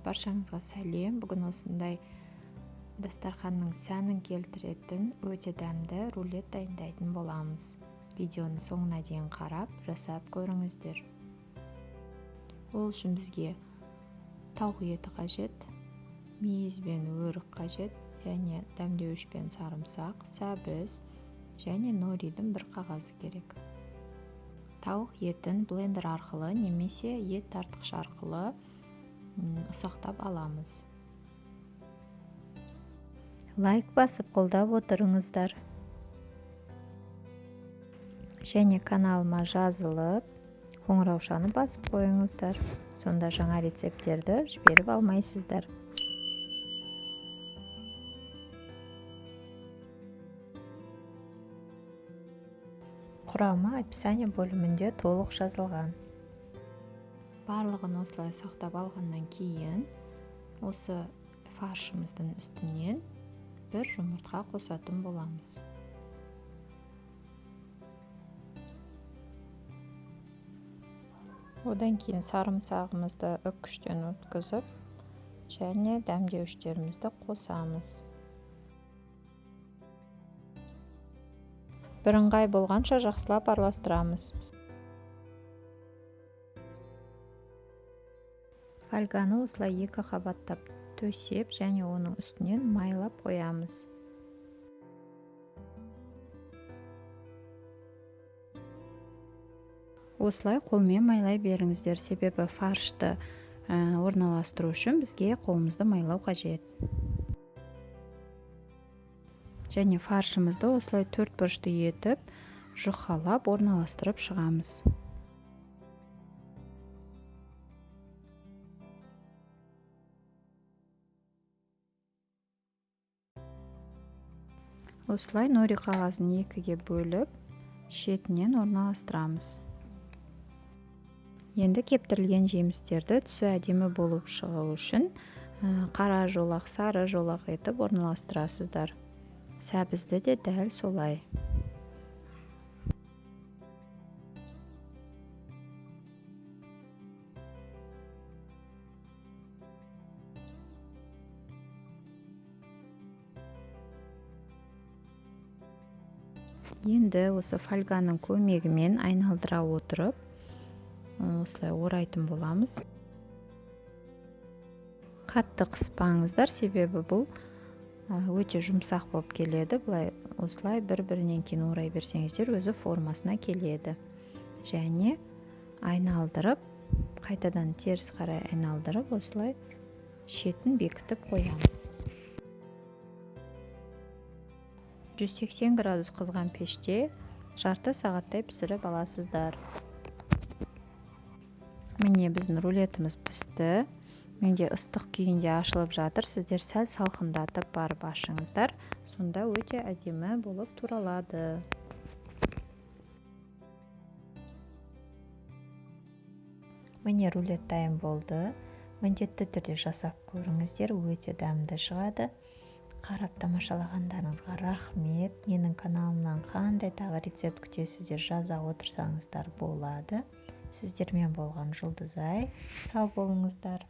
баршаңызға сәлем. Бүгін осындай дастарханның сәнін келтіретін өте дәмді рулет дайындайтын боламыз. Видеоны соңына дейін қарап, жасап көріңіздер. Ол үшін бізге тауық еті қажет, мейіз бен өрік қажет, және дәмдеуіш пен сарымсақ, сәбіз және норидің бір қағазы керек. Тауық етін блендер арқылы немесе ет тартқыш арқылы ұсақтап аламыз. Лайк басып қолдап отырыңыздар. Және каналыма жазылып, қоңыраушаны басып қойыңыздар. Сонда жаңа рецептерді жіберіп алмайсыздар. Құрамы описание бөлімінде толық жазылған. Барлығын осылай сақтап алғаннан кейін, осы фаршымыздың үстінен бір жұмыртқа қосатын боламыз. Одан кейін сарымсағымызды үккіштен өткізіп, және дәмдеуіштерімізді қосамыз. Бірыңғай болғанша жақсылап араластырамыз. Фольганы осылай екі қабаттап төсеп, және оның үстінен майлап қоямыз. Осылай қолмен майлай беріңіздер, себебі фаршты орналастыру үшін бізге қолымызды майлау қажет. Және фаршымызды осылай төрт бұрышты етіп, жұқалап орналастырып шығамыз. Осылай нори қағазын екіге бөліп, шетінен орналастырамыз. Енді кептірілген жемістерді түсі әдемі болып шығу үшін қара жолақ, сары жолақ етіп орналастырасыздар. Сәбізді де дәл солай. Енді осы фольганың көмегімен айналдыра отырып, осылай орайтын боламыз. Қатты қыспаңыздар, себебі бұл өте жұмсақ болып келеді. Бұлай осылай бір-бірінен кейін орай берсеңіздер, өзі формасына келеді. Және айналдырып, қайтадан теріс қарай айналдырып, осылай шетін бекітіп қоямыз. 180 градус қызған пеште жарты сағаттай пісіріп аласыздар. Міне біздің рулетіміз пісті. Менде ыстық күйінде ашылып жатыр. Сіздер сәл салқындатып барып ашыңыздар. Сонда өте әдемі болып туралады. Міне рулет дайын болды. Міндетті түрде жасап көріңіздер, өте дәмді шығады. Қарап тамашалағандарыңызға рахмет. Менің каналымнан қандай тағы рецепт күтесіздер, жаза отырсаңыздар болады. Сіздермен болған Жұлдызай. Сау болыңыздар.